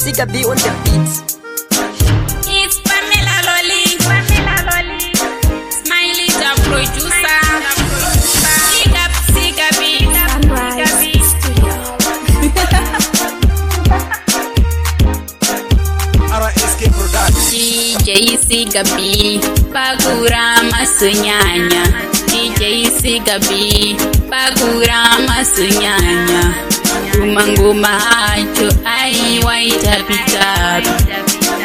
Siga B on the beat. It's Pamela Loli. Smiley the producer. Siga B. Sunrise Studio. RSK Production. DJ Siga B. Bagura masunyanya. DJ Siga B. Bagura masunyanya. Ngoma acho ai waitapitapi.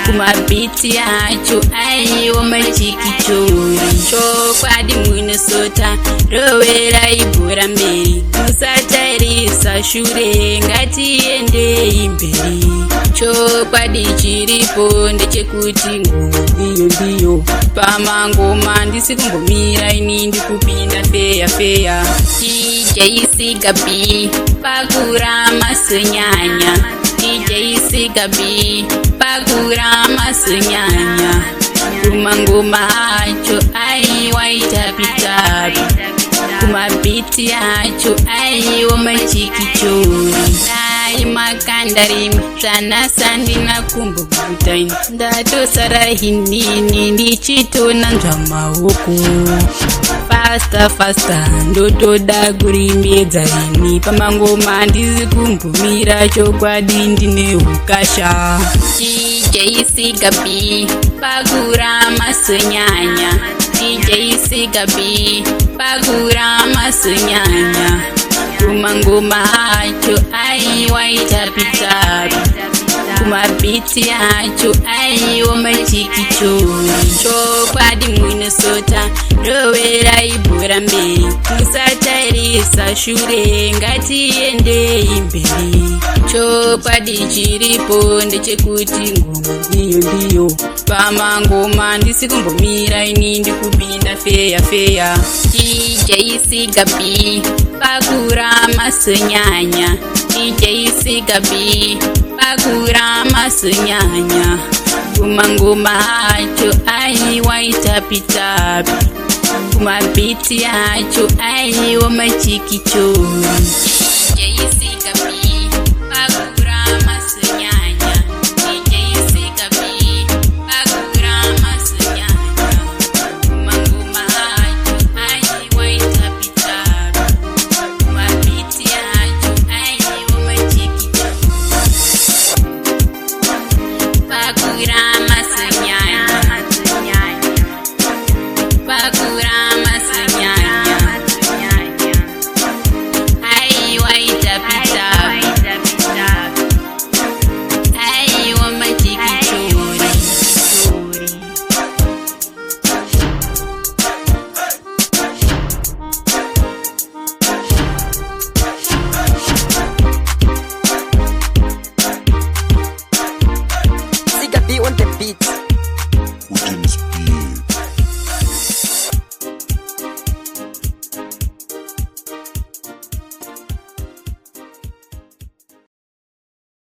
Kuma biti yacho aiwo machikichori chokwadi Minnesota rovera ibhora mberi musatarisa shure ngatiendei mberi chokwadi chiripo ndechekuti ngoma ndiyo pamangoma ndisi kumbomira ini ndikupinda feya DJ Siga B Bagura masunyanya DJ Siga B Bagura masunyanya ngoma acho ai waitapitapi kuma biti yacho aiwo machikichori dai makandari mtsana sandina kumbukutaini ndatosara hinini ndichitona nzvamaoko fasta ndotoda kurimbedza ini pamangoma ndisi kumbumira chokwadi ndine ukasha DJ Siga B Bagura masunyanya DJ Siga B Bagura masunyanya ngoma acho ai waitapitapi kuma biti yacho aiwo machikichori chokwadi Minnesota rovera ibhora mberi musatarisa shure ngatiendei mberi chokwadi chiripo ndechekuti ngoma ndiyo pamangoma ndisi kumbomira ini ndikupinda feya DJ Siga B Bagura masunyanya DJ Siga B Bagura masunyanya ngoma acho ai waitapitapi kuma biti yacho aiwo machikichori DJ Siga